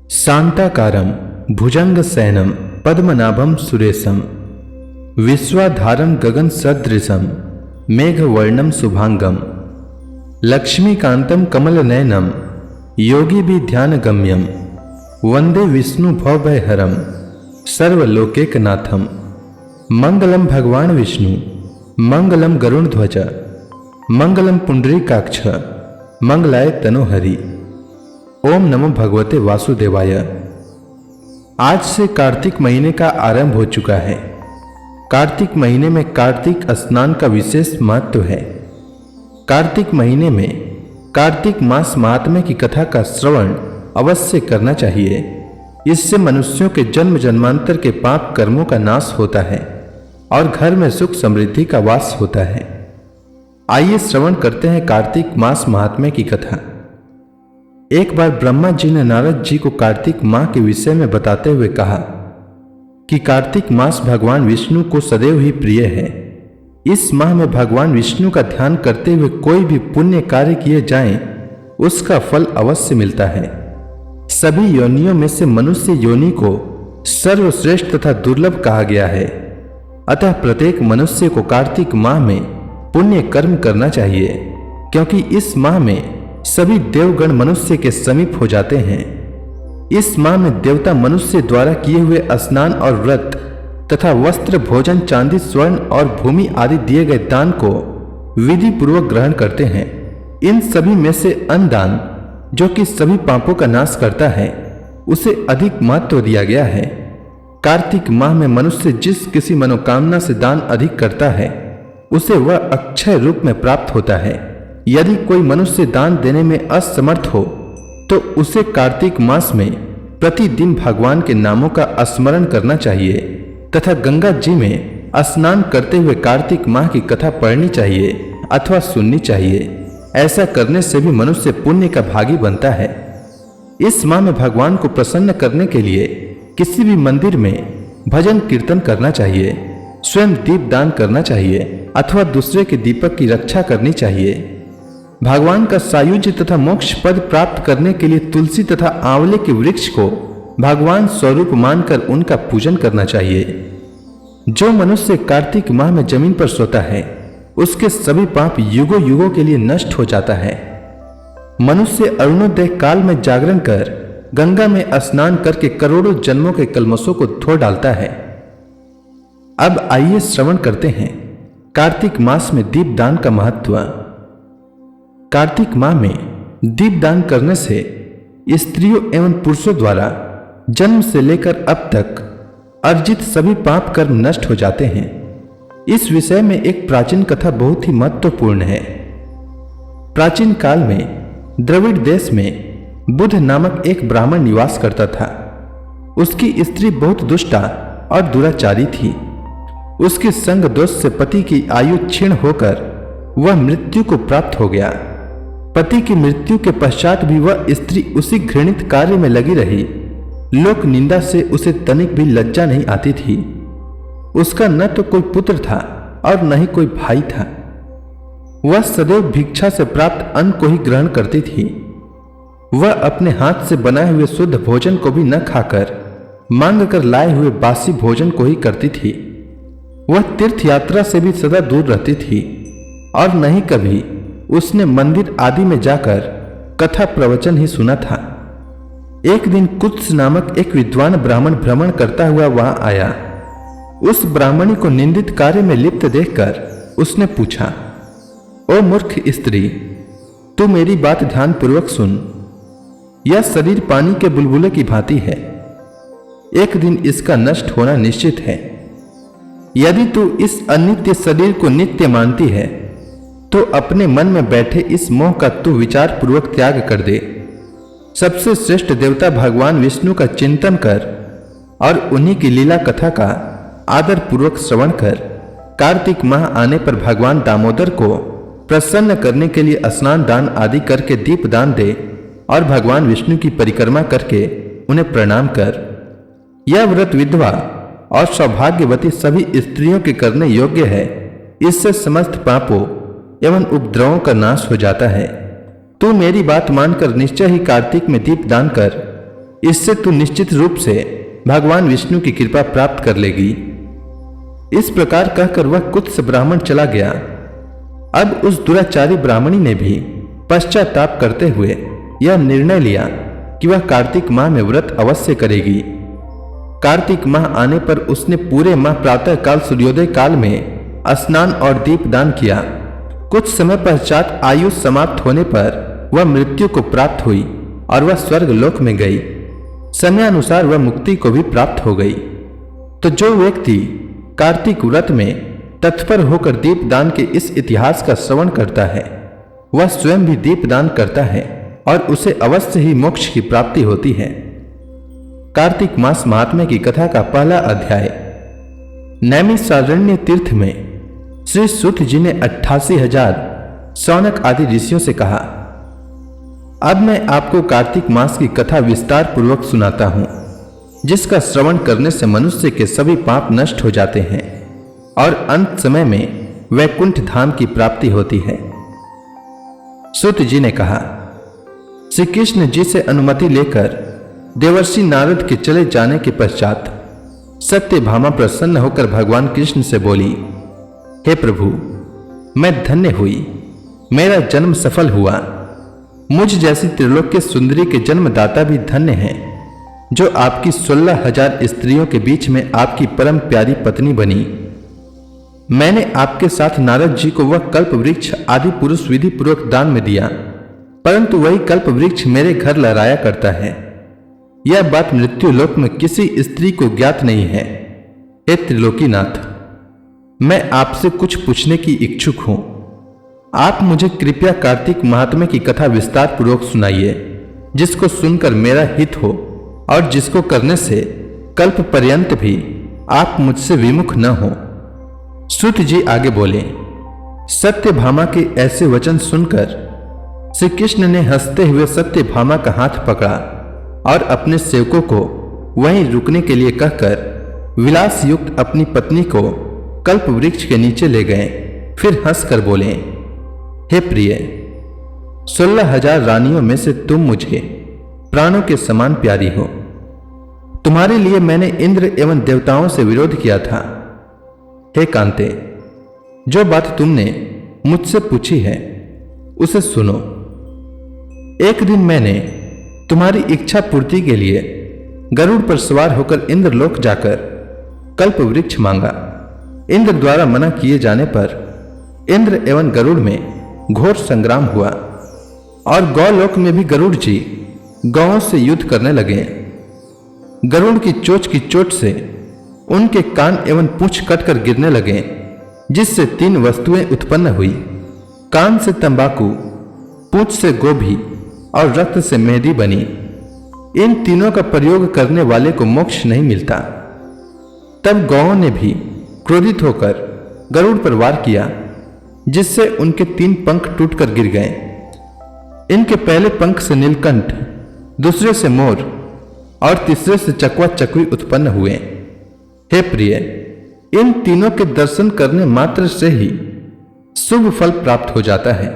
शांताकारं भुजंगशयनं पद्मनाभं सुरेशं विश्वाधारं गगनसदृशं मेघवर्णं शुभांगं लक्ष्मीकान्तं कमलनयनं योगिभिर्ध्यानगम्यं वन्दे विष्णुभवभयहरं सर्वलोकैकनाथं। मंगलम भगवान विष्णु, मंगलम गरुड़ध्वज, मंगलम पुंडरीकाक्ष, मंगलाय तनोहरि। ओम नमो भगवते वासुदेवाय। आज से कार्तिक महीने का आरंभ हो चुका है। कार्तिक महीने में कार्तिक स्नान का विशेष महत्व है। कार्तिक महीने में कार्तिक मास महात्म्य की कथा का श्रवण अवश्य करना चाहिए। इससे मनुष्यों के जन्म जन्मांतर के पाप कर्मों का नाश होता है और घर में सुख समृद्धि का वास होता है। आइए श्रवण करते हैं कार्तिक मास महात्म्य की कथा। एक बार ब्रह्मा जी ने नारद जी को कार्तिक माह के विषय में बताते हुए कहा कि कार्तिक मास भगवान विष्णु को सदैव ही प्रिय है। इस माह में भगवान विष्णु का ध्यान करते हुए कोई भी पुण्य कार्य किए जाएं, उसका फल अवश्य मिलता है। सभी योनियों में से मनुष्य योनि को सर्वश्रेष्ठ तथा दुर्लभ कहा गया है। अतः प्रत्येक मनुष्य को कार्तिक माह में पुण्य कर्म करना चाहिए, क्योंकि इस माह में सभी देवगण मनुष्य के समीप हो जाते हैं। इस माह में देवता मनुष्य द्वारा किए हुए स्नान और व्रत तथा वस्त्र, भोजन, चांदी, स्वर्ण और भूमि आदि दिए गए दान को विधि पूर्वक ग्रहण करते हैं। इन सभी में से अन्न दान, जो कि सभी पापों का नाश करता है, उसे अधिक महत्व दिया गया है। कार्तिक माह में मनुष्य जिस किसी मनोकामना से दान अधिक करता है, उसे वह अक्षय रूप में प्राप्त होता है। यदि कोई मनुष्य दान देने में असमर्थ हो तो उसे कार्तिक मास में प्रतिदिन भगवान के नामों का स्मरण करना चाहिए तथा गंगा जी में स्नान करते हुए कार्तिक माह की कथा पढ़नी चाहिए अथवा सुननी चाहिए। ऐसा करने से भी मनुष्य पुण्य का भागी बनता है। इस माह में भगवान को प्रसन्न करने के लिए किसी भी मंदिर में भजन कीर्तन करना चाहिए, स्वयं दीप दान करना चाहिए अथवा दूसरे के दीपक की रक्षा करनी चाहिए। भगवान का सायुज्य तथा मोक्ष पद प्राप्त करने के लिए तुलसी तथा आंवले के वृक्ष को भगवान स्वरूप मानकर उनका पूजन करना चाहिए। जो मनुष्य कार्तिक माह में जमीन पर सोता है, उसके सभी पाप युगों युगों के लिए नष्ट हो जाता है। मनुष्य अरुणोदय काल में जागरण कर गंगा में स्नान करके करोड़ों जन्मों के कलमशों को धो डालता है। अब आइए श्रवण करते हैं कार्तिक मास में दीपदान का महत्व। कार्तिक माह में दीपदान करने से स्त्रियों एवं पुरुषों द्वारा जन्म से लेकर अब तक अर्जित सभी पाप कर्म नष्ट हो जाते हैं। इस विषय में एक प्राचीन कथा बहुत ही महत्वपूर्ण है। प्राचीन काल में द्रविड़ देश में बुध नामक एक ब्राह्मण निवास करता था। उसकी स्त्री बहुत दुष्टा और दुराचारी थी। उसके संग दोष से पति की आयु क्षीण होकर वह मृत्यु को प्राप्त हो गया। पति की मृत्यु के पश्चात भी वह स्त्री उसी घृणित कार्य में लगी रही। लोक निंदा से उसे तनिक भी लज्जा नहीं आती थी। उसका न तो कोई पुत्र था और न ही कोई भाई था। वह सदैव भिक्षा से प्राप्त अन्न को ही ग्रहण करती थी। वह अपने हाथ से बनाए हुए शुद्ध भोजन को भी न खाकर मांग कर लाए हुए बासी भोजन को ही करती थी। वह तीर्थ यात्रा से भी सदा दूर रहती थी और न ही कभी उसने मंदिर आदि में जाकर कथा प्रवचन ही सुना था। एक दिन कुत्स नामक एक विद्वान ब्राह्मण भ्रमण करता हुआ वहां आया। उस ब्राह्मणी को निंदित कार्य में लिप्त देखकर उसने पूछा, ओ मूर्ख स्त्री, तू मेरी बात ध्यान पूर्वक सुन। यह शरीर पानी के बुलबुले की भांति है। एक दिन इसका नष्ट होना निश्चित है। यदि तू इस अनित्य शरीर को नित्य मानती है तो अपने मन में बैठे इस मोह का तू विचार पूर्वक त्याग कर दे। सबसे श्रेष्ठ देवता भगवान विष्णु का चिंतन कर और उन्हीं की लीला कथा का आदर पूर्वक श्रवण कर। कार्तिक माह आने पर भगवान दामोदर को प्रसन्न करने के लिए स्नान दान आदि करके दीप दान दे और भगवान विष्णु की परिक्रमा करके उन्हें प्रणाम कर। यह व्रत विधवा और सौभाग्यवती सभी स्त्रियों के करने योग्य है। इससे समस्त पापों एवं उपद्रवों का नाश हो जाता है। तू मेरी बात मानकर निश्चय ही कार्तिक में दीप दान कर इससे तू निश्चित रूप से भगवान विष्णु की कृपा प्राप्त कर लेगी। इस प्रकार कहकर वह कुत्स ब्राह्मण चला गया। अब उस दुराचारी ब्राह्मणी ने भी पश्चाताप करते हुए यह निर्णय लिया कि वह कार्तिक माह में व्रत अवश्य करेगी। कार्तिक माह आने पर उसने पूरे माह प्रातः काल सूर्योदय काल में स्नान और दीपदान किया। कुछ समय पश्चात आयु समाप्त होने पर वह मृत्यु को प्राप्त हुई और वह स्वर्ग लोक में गई। समयानुसार वह मुक्ति को भी प्राप्त हो गई। तो जो व्यक्ति कार्तिक व्रत में तत्पर होकर दीपदान के इस इतिहास का श्रवण करता है, वह स्वयं भी दीपदान करता है और उसे अवश्य ही मोक्ष की प्राप्ति होती है। कार्तिक मास महात्म्य की कथा का पहला अध्याय। नैमिषारण्य तीर्थ में श्री सूत जी ने 88,000 शौनक आदि ऋषियों से कहा, अब मैं आपको कार्तिक मास की कथा विस्तार पूर्वक सुनाता हूं, जिसका श्रवण करने से मनुष्य के सभी पाप नष्ट हो जाते हैं और अंत समय में वैकुंठ धाम की प्राप्ति होती है। सूत जी ने कहा, श्री कृष्ण जी से अनुमति लेकर देवर्षि नारद के चले जाने के पश्चात सत्यभामा प्रसन्न होकर भगवान कृष्ण से बोली, हे प्रभु, मैं धन्य हुई, मेरा जन्म सफल हुआ। मुझ जैसी त्रिलोक्य सुंदरी के जन्मदाता भी धन्य हैं, जो आपकी 16,000 स्त्रियों के बीच में आपकी परम प्यारी पत्नी बनी। मैंने आपके साथ नारद जी को वह कल्प वृक्ष आदि पुरुष विधि पूर्वक दान में दिया, परंतु वही कल्प वृक्ष मेरे घर लहराया करता है। यह बात मृत्यु लोक में किसी स्त्री को ज्ञात नहीं है। हे त्रिलोकीनाथ, मैं आपसे कुछ पूछने की इच्छुक हूं। आप मुझे कृपया कार्तिक महात्म्य की कथा विस्तार पूर्वक सुनाइए, जिसको सुनकर मेरा हित हो और जिसको करने से कल्प पर्यंत भी आप मुझसे विमुख न हो। सूत जी आगे बोले, सत्यभामा के ऐसे वचन सुनकर श्री कृष्ण ने हंसते हुए सत्यभामा का हाथ पकड़ा और अपने सेवकों को वहीं रुकने के लिए कहकर विलास युक्त अपनी पत्नी को कल्प वृक्ष के नीचे ले गए। फिर हंसकर बोले, हे प्रिय, 16,000 रानियों में से तुम मुझे प्राणों के समान प्यारी हो। तुम्हारे लिए मैंने इंद्र एवं देवताओं से विरोध किया था। हे कांते, जो बात तुमने मुझसे पूछी है उसे सुनो। एक दिन मैंने तुम्हारी इच्छा पूर्ति के लिए गरुड़ पर सवार होकर इंद्रलोक जाकर कल्प वृक्ष मांगा। इंद्र द्वारा मना किए जाने पर इंद्र एवं गरुड़ में घोर संग्राम हुआ और गौलोक में भी गरुड़ जी गौओं से युद्ध करने लगे। गरुड़ की चोट से उनके कान एवं पूंछ कटकर गिरने लगे, जिससे 3 वस्तुएं उत्पन्न हुई। कान से तंबाकू, पूंछ से गोभी और रक्त से मेहंदी बनी। इन तीनों का प्रयोग करने वाले को मोक्ष नहीं मिलता। तब गौओं ने भी क्रोधित होकर गरुड़ पर वार किया, जिससे उनके 3 पंख टूटकर गिर गए। इनके पहले पंख से नीलकंठ, दूसरे से मोर और तीसरे से चकवा चकवी उत्पन्न हुए। हे प्रिय, इन तीनों के दर्शन करने मात्र से ही शुभ फल प्राप्त हो जाता है।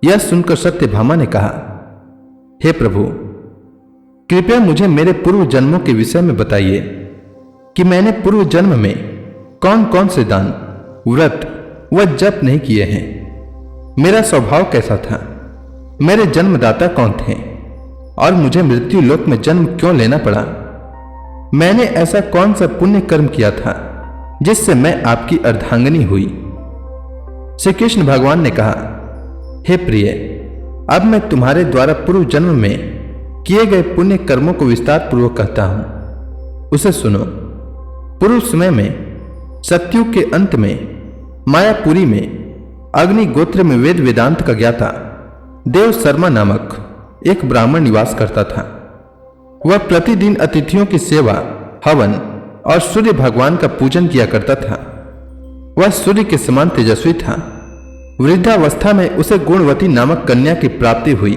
यह सुनकर सत्यभामा ने कहा, हे प्रभु, कृपया मुझे मेरे पूर्व जन्मों के विषय में बताइए कि मैंने पूर्व जन्म में कौन कौन से दान, व्रत व जप नहीं किए हैं। मेरा स्वभाव कैसा था, मेरे जन्मदाता कौन थे और मुझे मृत्यु लोक में जन्म क्यों लेना पड़ा। मैंने ऐसा कौन सा पुण्य कर्म किया था जिससे मैं आपकी अर्धांगिनी हुई। श्री कृष्ण भगवान ने कहा, हे प्रिय, अब मैं तुम्हारे द्वारा पूर्व जन्म में किए गए पुण्य कर्मों को विस्तार पूर्वक कहता हूं, उसे सुनो। पूर्व समय में सत्युग के अंत में मायापुरी में अग्नि गोत्र में वेद वेदांत का ज्ञाता देव शर्मा नामक एक ब्राह्मण निवास करता था। वह प्रतिदिन अतिथियों की सेवा, हवन और सूर्य भगवान का पूजन किया करता था। वह सूर्य के समान तेजस्वी था। वृद्धावस्था में उसे गुणवती नामक कन्या की प्राप्ति हुई।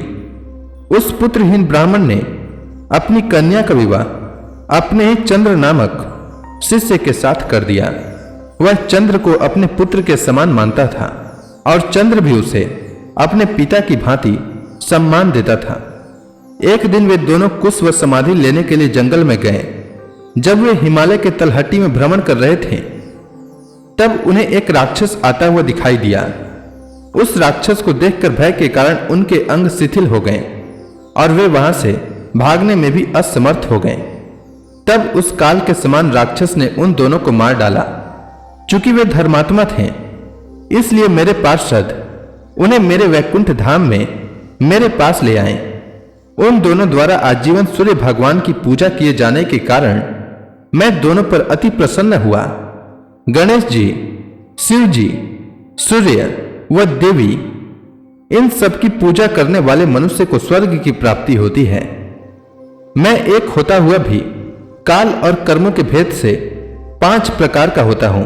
उस पुत्रहीन ब्राह्मण ने अपनी कन्या का विवाह अपने ही चंद्र नामक शिष्य के साथ कर दिया। वह चंद्र को अपने पुत्र के समान मानता था और चंद्र भी उसे अपने पिता की भांति सम्मान देता था। एक दिन वे दोनों कुश व समाधि लेने के लिए जंगल में गए। जब वे हिमालय के तलहटी में भ्रमण कर रहे थे, तब उन्हें एक राक्षस आता हुआ दिखाई दिया। उस राक्षस को देखकर भय के कारण उनके अंग शिथिल हो गए और वे वहां से भागने में भी असमर्थ हो गए। तब उस काल के समान राक्षस ने उन दोनों को मार डाला। चूंकि वे धर्मात्मा थे, इसलिए मेरे पार्षद उन्हें मेरे वैकुंठ धाम में मेरे पास ले आए। उन दोनों द्वारा आजीवन सूर्य भगवान की पूजा किए जाने के कारण मैं दोनों पर अति प्रसन्न हुआ। गणेश जी, शिव जी, सूर्य व देवी, इन सब की पूजा करने वाले मनुष्य को स्वर्ग की प्राप्ति होती है। मैं एक होता हुआ भी काल और कर्मों के भेद से 5 प्रकार का होता हूं।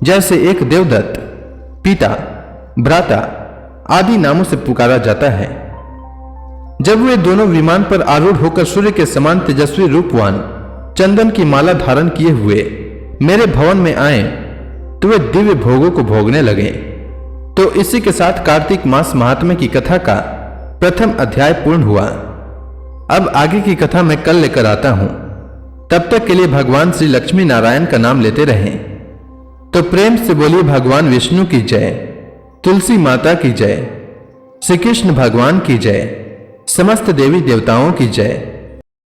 जैसे एक देवदत्त, पिता, भ्राता आदि नामों से पुकारा जाता है। जब वे दोनों विमान पर आरूढ़ होकर सूर्य के समान तेजस्वी रूपवान चंदन की माला धारण किए हुए मेरे भवन में आए, तो वे दिव्य भोगों को भोगने लगे। तो इसी के साथ कार्तिक मास महात्म्य की कथा का प्रथम अध्याय पूर्ण हुआ। अब आगे की कथा मैं कल लेकर आता हूं। तब तक के लिए भगवान श्री लक्ष्मी नारायण का नाम लेते रहें। तो प्रेम से बोलिए भगवान विष्णु की जय, तुलसी माता की जय, श्री कृष्ण भगवान की जय, समस्त देवी देवताओं की जय।